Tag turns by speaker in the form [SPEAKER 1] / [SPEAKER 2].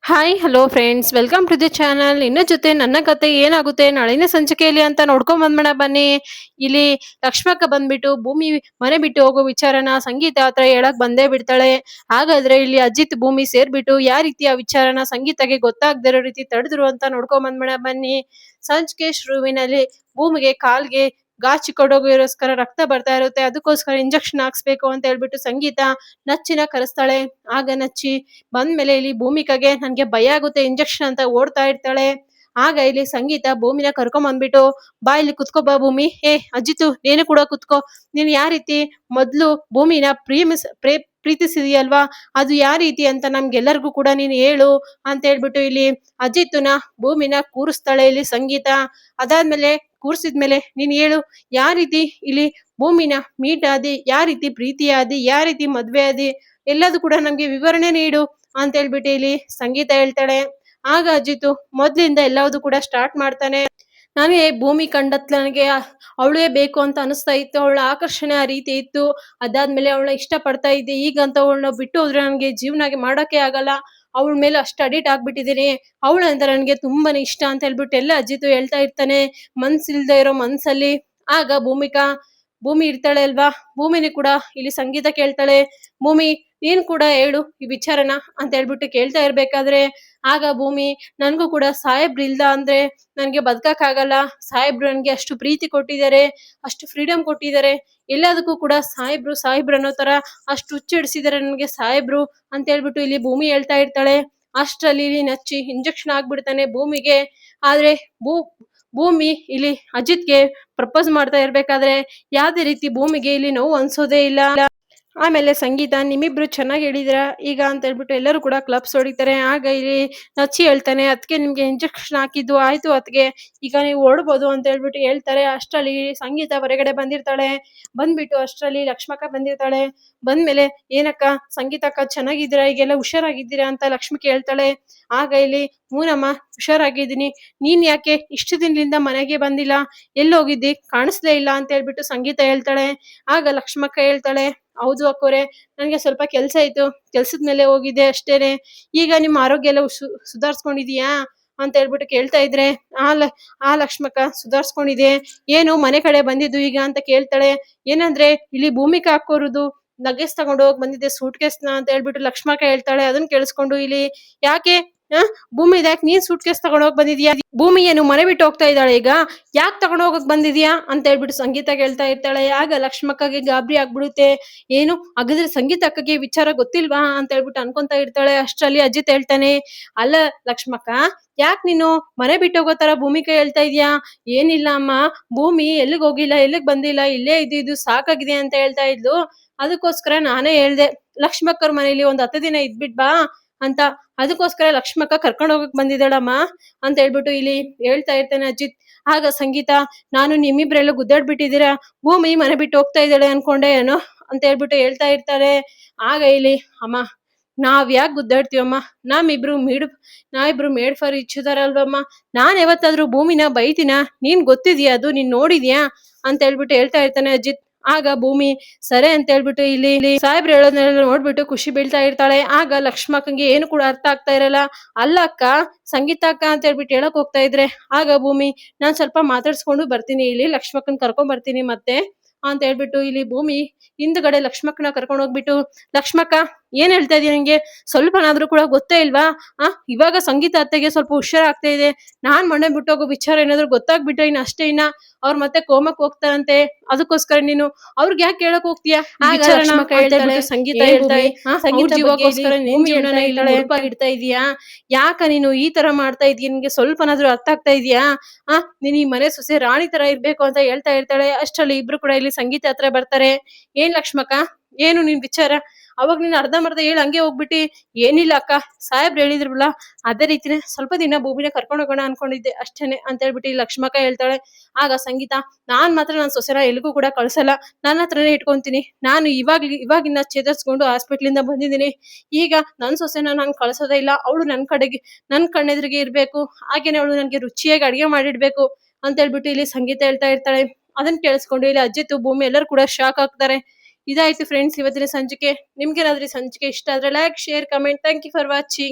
[SPEAKER 1] Hi hello friends welcome to the channel. ಇನ್ನ ಜೊತೆ ನನ್ನ ಕತೆ ಏನಾಗುತ್ತೆ ನಾಳಿನ ಸಂಚಿಕೆಯಲ್ಲಿ ಅಂತ ನೋಡ್ಕೊಂಡ್ ಬಂದ್ಬಿಡ ಬನ್ನಿ. ಇಲ್ಲಿ ಲಕ್ಷ್ಮಕ್ಕ ಬಂದ್ಬಿಟ್ಟು ಭೂಮಿ ಮನೆ ಬಿಟ್ಟು ಹೋಗೋ ವಿಚಾರನ ಸಂಗೀತ ಹತ್ರ ಹೇಳಕ್ ಬಂದೇ ಬಿಡ್ತಾಳೆ. ಹಾಗಾದ್ರೆ ಇಲ್ಲಿ ಅಜಿತ್ ಭೂಮಿ ಸೇರ್ಬಿಟ್ಟು ಯಾವ ರೀತಿ ಆ ವಿಚಾರನ ಸಂಗೀತಗೆ ಗೊತ್ತಾಗ್ದಿರೋ ರೀತಿ ತಡೆದ್ರು ಅಂತ ನೋಡ್ಕೊಂಡ್ ಬಂದ್ಬಿಡ ಬನ್ನಿ. ಸಂಚಿಕೆ ಶುರುವಿನಲ್ಲಿ ಭೂಮಿಗೆ ಕಾಲ್ಗೆ ಗಾಚಿ ಕೊಡೋಗೋಸ್ಕರ ರಕ್ತ ಬರ್ತಾ ಇರುತ್ತೆ. ಅದಕ್ಕೋಸ್ಕರ ಇಂಜೆಕ್ಷನ್ ಹಾಕ್ಸ್ಬೇಕು ಅಂತ ಹೇಳ್ಬಿಟ್ಟು ಸಂಗೀತ ನಚ್ಚಿನ ಕರೆಸ್ತಾಳೆ. ಆಗ ನಚ್ಚಿ ಬಂದ್ಮೇಲೆ ಇಲ್ಲಿ ಭೂಮಿಕಾಗೆ ನನ್ಗೆ ಭಯ ಆಗುತ್ತೆ ಇಂಜೆಕ್ಷನ್ ಅಂತ ಓಡ್ತಾ ಇರ್ತಾಳೆ. ಆಗ ಇಲ್ಲಿ ಸಂಗೀತ ಭೂಮಿನ ಕರ್ಕೊಂಡ್ ಬಂದ್ಬಿಟ್ಟು ಬಾ ಇಲ್ಲಿ ಕುತ್ಕೋ ಬಾ ಭೂಮಿ, ಅಜಿತು ನೀನು ಕೂಡ ಕುತ್ಕೋ. ನೀನ್ ಯಾವ ರೀತಿ ಮೊದ್ಲು ಭೂಮಿನ ಪ್ರೀತಿಸಿದೀಯಲ್ವಾ, ಅದು ಯಾವ ರೀತಿ ಅಂತ ನಮ್ಗೆಲ್ಲರಿಗೂ ಕೂಡ ನೀನು ಹೇಳು ಅಂತ ಹೇಳ್ಬಿಟ್ಟು ಇಲ್ಲಿ ಅಜಿತ್ನ ಭೂಮಿನ ಕೂರಿಸ್ತಾಳೆ ಇಲ್ಲಿ ಸಂಗೀತ. ಅದಾದ್ಮೇಲೆ ಕೂರ್ಸಿದ್ಮೇಲೆ ನೀನ್ ಹೇಳು ಯಾವ ರೀತಿ ಇಲ್ಲಿ ಭೂಮಿನ ಮೀಟ್ ಆದಿ, ಯಾವ ರೀತಿ ಪ್ರೀತಿ ಆದಿ, ಯಾವ ರೀತಿ ಮದ್ವೆ ಆದಿ, ಎಲ್ಲದು ಕೂಡ ನಮ್ಗೆ ವಿವರಣೆ ನೀಡು ಅಂತ ಹೇಳ್ಬಿಟ್ಟು ಇಲ್ಲಿ ಸಂಗೀತ ಹೇಳ್ತಾಳೆ. ಆಗ ಅಜಿತು ಮೊದ್ಲಿಂದ ಎಲ್ಲವುದು ಕೂಡ ಸ್ಟಾರ್ಟ್ ಮಾಡ್ತಾನೆ. ನನಗೆ ಭೂಮಿ ಕಂಡತ್ ನನಗೆ ಅವಳೇ ಬೇಕು ಅಂತ ಅನಿಸ್ತಾ ಇತ್ತು, ಅವಳ ಆಕರ್ಷಣೆ ಆ ರೀತಿ ಇತ್ತು. ಅದಾದ್ಮೇಲೆ ಅವಳನ್ನ ಇಷ್ಟ ಪಡ್ತಾ ಇದ್ದೆ. ಈಗಂತ ಅವಳನ್ನ ಬಿಟ್ಟು ಹೋದ್ರೆ ನನಗೆ ಜೀವನಾಗೆ ಮಾಡೋಕೆ ಆಗಲ್ಲ, ಅವಳ ಮೇಲೆ ಅಷ್ಟು ಅಡಿಟ್ ಆಗ್ಬಿಟ್ಟಿದ್ದೀನಿ, ಅವಳಂದ್ರೆ ನನಗೆ ತುಂಬಾನೇ ಇಷ್ಟ ಅಂತ ಹೇಳ್ಬಿಟ್ಟು ಎಲ್ಲ ಅಜಿತು ಹೇಳ್ತಾ ಇರ್ತಾನೆ ಮನ್ಸಿಲ್ದೇ ಇರೋ ಮನ್ಸಲ್ಲಿ. ಆಗ ಭೂಮಿ ಇರ್ತಾಳೆ ಅಲ್ವಾ, ಭೂಮಿನಿ ಕೂಡ ಇಲ್ಲಿ ಸಂಗೀತ ಕೇಳ್ತಾಳೆ. ಭೂಮಿ ನೀನ್ ಕೂಡ ಹೇಳು ಈ ವಿಚಾರನ ಅಂತ ಹೇಳ್ಬಿಟ್ಟು ಕೇಳ್ತಾ ಇರ್ಬೇಕಾದ್ರೆ ಆಗ ಭೂಮಿ ನನ್ಗೂ ಕೂಡ ಸಾಹೇಬ್ರು ಇಲ್ದ ಅಂದ್ರೆ ನನ್ಗೆ ಬದುಕಕ್ಕಾಗಲ್ಲ, ಸಾಹೇಬ್ರು ನನ್ಗೆ ಅಷ್ಟು ಪ್ರೀತಿ ಕೊಟ್ಟಿದ್ದಾರೆ, ಅಷ್ಟು ಫ್ರೀಡಮ್ ಕೊಟ್ಟಿದ್ದಾರೆ, ಎಲ್ಲದಕ್ಕೂ ಕೂಡ ಸಾಹೇಬ್ರು ಅನ್ನೋ ತರ ಅಷ್ಟು ಹುಚ್ಚಿಡಿಸಿದ್ದಾರೆ ನನ್ಗೆ ಸಾಹೇಬ್ರು ಅಂತ ಹೇಳ್ಬಿಟ್ಟು ಇಲ್ಲಿ ಭೂಮಿ ಹೇಳ್ತಾ ಇರ್ತಾಳೆ. ಅಷ್ಟರಲ್ಲಿ ಇಲ್ಲಿ ನಚ್ಚಿ ಇಂಜೆಕ್ಷನ್ ಆಗ್ಬಿಡ್ತಾನೆ ಭೂಮಿಗೆ. ಆದ್ರೆ ಭೂಮಿ ಇಲ್ಲಿ ಅಜಿತ್ಗೆ ಪ್ರಪೋಸ್ ಮಾಡ್ತಾ ಇರ್ಬೇಕಾದ್ರೆ ಯಾವ್ದೇ ರೀತಿ ಭೂಮಿಗೆ ಇಲ್ಲಿ ನೋವು ಅನ್ಸೋದೇ ಇಲ್ಲ. ಆಮೇಲೆ ಸಂಗೀತ ನಿಮ್ಮಿಬ್ರು ಚೆನ್ನಾಗಿ ಹೇಳಿದಿರ ಈಗ ಅಂತ ಹೇಳ್ಬಿಟ್ಟು ಎಲ್ಲರೂ ಕೂಡ ಕ್ಲಬ್ಸ್ ಹೊಡಿತಾರೆ. ಆಗ ಇಲ್ಲಿ ನಚ್ಚಿ ಹೇಳ್ತಾನೆ ಅದಕ್ಕೆ ನಿಮ್ಗೆ ಇಂಜೆಕ್ಷನ್ ಹಾಕಿದ್ದು ಆಯ್ತು, ಅದಕ್ಕೆ ಈಗ ನೀವು ಓಡ್ಬೋದು ಅಂತ ಹೇಳ್ಬಿಟ್ಟು ಹೇಳ್ತಾರೆ. ಅಷ್ಟರಲ್ಲಿ ಸಂಗೀತ ಹೊರಗಡೆ ಬಂದಿರ್ತಾಳೆ. ಬಂದ್ಬಿಟ್ಟು ಅಷ್ಟರಲ್ಲಿ ಲಕ್ಷ್ಮಕ್ಕ ಬಂದಿರ್ತಾಳೆ. ಬಂದ್ಮೇಲೆ ಏನಕ್ಕ ಸಂಗೀತಕ್ಕ ಚೆನ್ನಾಗಿದ್ದೀರಾ, ಈಗೆಲ್ಲ ಹುಷಾರಾಗಿದ್ದೀರಾ ಅಂತ ಲಕ್ಷ್ಮಿ ಕೇಳ್ತಾಳೆ. ಆಗ ಇಲ್ಲಿ ಹೂನಮ್ಮ ಹುಷಾರಾಗಿದ್ದೀನಿ, ನೀನ್ ಯಾಕೆ ಇಷ್ಟು ದಿನದಿಂದ ಮನೆಗೆ ಬಂದಿಲ್ಲ, ಎಲ್ಲೋಗಿದ್ದಿ ಕಾಣಿಸ್ಲೇ ಇಲ್ಲ ಅಂತ ಹೇಳ್ಬಿಟ್ಟು ಸಂಗೀತ ಹೇಳ್ತಾಳೆ. ಆಗ ಲಕ್ಷ್ಮಕ್ಕ ಹೇಳ್ತಾಳೆ ಹೌದು ಅಕ್ಕೋರೆ, ನನ್ಗೆ ಸ್ವಲ್ಪ ಕೆಲ್ಸ ಇತ್ತು, ಕೆಲ್ಸದ ಮೇಲೆ ಹೋಗಿದ್ದೆ ಅಷ್ಟೇನೆ. ಈಗ ನಿಮ್ಮ ಆರೋಗ್ಯ ಎಲ್ಲ ಸುಧಾರಿಸ್ಕೊಂಡಿದೀಯಾ ಅಂತ ಹೇಳ್ಬಿಟ್ಟು ಕೇಳ್ತಾ ಇದ್ರೆ ಆ ಲಕ್ಷ್ಮಕ್ಕ ಸುಧಾರಿಸ್ಕೊಂಡಿದೆ, ಏನು ಮನೆ ಕಡೆ ಬಂದಿದ್ದು ಈಗ ಅಂತ ಕೇಳ್ತಾಳೆ. ಏನಂದ್ರೆ ಇಲ್ಲಿ ಭೂಮಿಕಾ ಹಾಕೋರುದು ಲಗೇಜ್ ತಗೊಂಡು ಹೋಗಿ ಬಂದಿದ್ದೆ ಸೂಟ್ ಕೇಸ್ನ ಅಂತ ಹೇಳ್ಬಿಟ್ಟು ಲಕ್ಷ್ಮಕ್ಕ ಹೇಳ್ತಾಳೆ. ಅದನ್ನ ಕೇಳಿಸ್ಕೊಂಡು ಇಲ್ಲಿ ಯಾಕೆ ಭೂಮಿ ಯಾಕೆ ನೀನ್ ಸೂಟ್ ಕೇಸ್ ತಗೊಂಡೋಗ್ ಬಂದಿದ್ಯಾ, ಭೂಮಿ ಏನು ಮನೆ ಬಿಟ್ಟು ಹೋಗ್ತಾ ಇದ್ದಾಳೆ ಈಗ, ಯಾಕೆ ತಗೊಂಡೋಗಕ್ ಬಂದಿದ್ಯಾ ಅಂತ ಹೇಳ್ಬಿಟ್ಟು ಸಂಗೀತ ಕೇಳ್ತಾ ಇರ್ತಾಳೆ. ಆಗ ಲಕ್ಷ್ಮಕ್ಕಗೆ ಗಾಬರಿ ಆಗ್ಬಿಡುತ್ತೆ. ಏನು ಹಾಗಾದ್ರೆ ಸಂಗೀತ ಅಕ್ಕಗೆ ವಿಚಾರ ಗೊತ್ತಿಲ್ವಾ ಅಂತ ಹೇಳ್ಬಿಟ್ಟು ಅನ್ಕೊಂತಾ ಇರ್ತಾಳೆ. ಅಷ್ಟರಲ್ಲಿ ಅಜಿತ್ ಹೇಳ್ತಾನೆ ಅಲ್ಲ ಲಕ್ಷ್ಮಕ್ಕ, ಯಾಕೆ ನೀನು ಮನೆ ಬಿಟ್ಟು ಹೋಗೋ ತರ ಭೂಮಿಕಾ ಹೇಳ್ತಾ ಇದ್ಯಾ, ಏನಿಲ್ಲ ಅಮ್ಮ, ಭೂಮಿ ಎಲ್ಲಿಗ್ ಹೋಗಿಲ್ಲ, ಎಲ್ಲಿಗ್ ಬಂದಿಲ್ಲ, ಇಲ್ಲೇ ಇದು ಸಾಕಾಗಿದೆ ಅಂತ ಹೇಳ್ತಾ ಇದ್ಲು, ಅದಕ್ಕೋಸ್ಕರ ನಾನೇ ಹೇಳ್ದೆ ಲಕ್ಷ್ಮಕ್ಕವ್ರ ಮನೇಲಿ ಒಂದ್ 10 ದಿನ ಇದ್ಬಿಟ್ ಬಾ ಅಂತ, ಅದಕ್ಕೋಸ್ಕರ ಲಕ್ಷ್ಮಕ್ಕ ಕರ್ಕೊಂಡು ಹೋಗಕ್ ಬಂದಿದ್ದಾಳಮ್ಮ ಅಂತ ಹೇಳ್ಬಿಟ್ಟು ಇಲ್ಲಿ ಹೇಳ್ತಾ ಇರ್ತಾನೆ ಅಜಿತ್. ಆಗ ಸಂಗೀತ ನಾನು ನಿಮ್ಮಿಬ್ರೆಲ್ಲ ಗುದ್ದಾಡ್ಬಿಟ್ಟಿದ್ದೀರಾ, ಭೂಮಿ ಮನೆ ಬಿಟ್ಟು ಹೋಗ್ತಾ ಇದ್ದಾಳೆ ಅನ್ಕೊಂಡೆ ಏನೋ ಅಂತ ಹೇಳ್ಬಿಟ್ಟು ಹೇಳ್ತಾ ಇರ್ತಾರೆ. ಆಗ ಇಲ್ಲಿ ಅಮ್ಮ ನಾವ್ ಯಾಕೆ ಗುದ್ದಾಡ್ತೀವಮ್ಮ, ನಾವಿಬ್ರು ಮೇಡ್ ಫಾರ್ ಈಚ್ ಅದರ್ ಅಲ್ವಮ್ಮ, ನಾನ್ ಯಾವತ್ತಾದ್ರೂ ಭೂಮಿನ ಬೈತೀನ, ನೀನ್ ಗೊತ್ತಿದ್ಯಾ, ಅದು ನೀನ್ ನೋಡಿದ್ಯಾ ಅಂತ ಹೇಳ್ಬಿಟ್ಟು ಹೇಳ್ತಾ ಇರ್ತಾನೆ ಅಜಿತ್. ಆಗ ಭೂಮಿ ಸರಿ ಅಂತ ಹೇಳ್ಬಿಟ್ಟು ಇಲ್ಲಿ ಸಾಹೇಬ್ರು ಹೇಳೋದ್ನೆಲ್ಲ ನೋಡ್ಬಿಟ್ಟು ಖುಷಿ ಬೀಳ್ತಾ ಇರ್ತಾಳೆ. ಆಗ ಲಕ್ಷ್ಮಕ್ಕಂಗೆ ಏನು ಕೂಡ ಅರ್ಥ ಆಗ್ತಾ ಇರಲ್ಲ. ಅಲ್ಲ ಅಕ್ಕ ಸಂಗೀತ ಅಕ್ಕ ಅಂತ ಹೇಳ್ಬಿಟ್ಟು ಹೇಳಕ್ ಹೋಗ್ತಾ ಇದ್ರೆ ಆಗ ಭೂಮಿ ನಾನ್ ಸ್ವಲ್ಪ ಮಾತಾಡ್ಸ್ಕೊಂಡು ಬರ್ತೀನಿ, ಇಲ್ಲಿ ಲಕ್ಷ್ಮಕ್ಕನ್ ಕರ್ಕೊಂಡ್ ಬರ್ತೀನಿ ಮತ್ತೆ ಅಂತ ಹೇಳ್ಬಿಟ್ಟು ಇಲ್ಲಿ ಭೂಮಿ ಹಿಂದ್ಗಡೆ ಲಕ್ಷ್ಮಕ್ಕನ ಕರ್ಕೊಂಡು ಹೋಗ್ಬಿಟ್ಟು ಲಕ್ಷ್ಮಕ್ಕ ಏನ್ ಹೇಳ್ತಾ ಇದೀಯ, ನಂಗೆ ಸ್ವಲ್ಪನಾದ್ರೂ ಕೂಡ ಗೊತ್ತೇ ಇಲ್ವಾ, ಇವಾಗ ಸಂಗೀತ ಅತ್ತೆಗೆ ಸ್ವಲ್ಪ ಹುಷಾರಾಗ್ತಾ ಇದೆ, ನಾನ್ ಮನೆ ಬಿಟ್ಟೋಗೋ ವಿಚಾರ ಏನಾದ್ರು ಗೊತ್ತಾಗ್ಬಿಟ್ರೆ ಇನ್ನ ಅಷ್ಟೇ, ಇನ್ನ ಅವ್ರ ಮತ್ತೆ ಕೋಮಕ್ ಹೋಗ್ತಾರಂತೆ, ಅದಕ್ಕೋಸ್ಕರ ನೀನು ಅವ್ರಿಗೆ ಯಾಕೆ ಕೇಳಕ್ ಹೋಗ್ತೀಯಾ ಸಂಗೀತ ಇಡ್ತಾ ಇದೀಯಾ, ಯಾಕ ನೀನು ಈ ತರ ಮಾಡ್ತಾ ಇದೀಯ, ನಿನ್ಗೆ ಸ್ವಲ್ಪನಾದ್ರೂ ಅರ್ಥ ಆಗ್ತಾ ಇದೀಯಾ, ನೀನ್ ಈ ಮನೆ ಸೊಸೆ ರಾಣಿ ತರ ಇರ್ಬೇಕು ಅಂತ ಹೇಳ್ತಾ ಇರ್ತಾಳೆ. ಅಷ್ಟರಲ್ಲಿ ಇಬ್ರು ಕೂಡ ಇಲ್ಲಿ ಸಂಗೀತ ಹತ್ರ ಬರ್ತಾರೆ. ಏನ್ ಲಕ್ಷ್ಮಕ್ಕ ಏನು ನಿನ್ ವಿಚಾರ, ಅವಾಗ ನೀನ್ ಅರ್ಧಂಬರ್ಧ ಹೇಳಿ ಹಂಗೆ ಹೋಗ್ಬಿಟ್ಟಿ, ಏನಿಲ್ಲ ಅಕ್ಕ ಸಾಹೇಬ್ರು ಹೇಳಿದ್ರಲ್ಲ ಅದೇ ರೀತಿನೇ ಸ್ವಲ್ಪ ದಿನ ಭೂಮಿನ ಕರ್ಕೊಂಡು ಹೋಗೋಣ ಅನ್ಕೊಂಡಿದ್ದೆ ಅಷ್ಟೇನೆ ಅಂತ ಹೇಳ್ಬಿಟ್ಟು ಲಕ್ಷ್ಮಕ್ಕ ಹೇಳ್ತಾಳೆ. ಆಗ ಸಂಗೀತ ನಾನ್ ಮಾತ್ರ ನನ್ನ ಸೊಸೆನ ಎಲ್ಗೂ ಕೂಡ ಕಳ್ಸಲ್ಲ, ನನ್ನ ಹತ್ರನೇ ಇಟ್ಕೊಂತೀನಿ, ನಾನು ಇವಾಗಿನ್ನ ಚೇತರಿಸ್ಕೊಂಡು ಹಾಸ್ಪಿಟ್ಲಿಂದ ಬಂದಿದ್ದೀನಿ, ಈಗ ನನ್ ಸೊಸೆನ ನಾನು ಕಳ್ಸೋದೇ ಇಲ್ಲ, ಅವಳು ನನ್ ಕಣ್ಣೆದ್ರಿಗೆ ಇರ್ಬೇಕು, ಹಾಗೇನೆ ಅವಳು ನನ್ಗೆ ರುಚಿಯಾಗಿ ಅಡಿಗೆ ಮಾಡಿಡ್ಬೇಕು ಅಂತ ಹೇಳ್ಬಿಟ್ಟು ಇಲ್ಲಿ ಸಂಗೀತ ಹೇಳ್ತಾ ಇರ್ತಾಳೆ. ಅದನ್ನ ಕೇಳಿಸ್ಕೊಂಡು ಇಲ್ಲಿ ಅಜಿತ್ ಭೂಮಿ ಎಲ್ಲರೂ ಕೂಡ ಶಾಕ್ ಆಗ್ತಾರೆ. ಇದಾಯ್ತು ಫ್ರೆಂಡ್ಸ್ ಇವತ್ತಿನ ಸಂಚಿಕೆ. ನಿಮ್ಗೇನಾದ್ರೂ ಸಂಚಿಕೆ ಇಷ್ಟ ಆದ್ರೆ like share comment. Thank you for watching.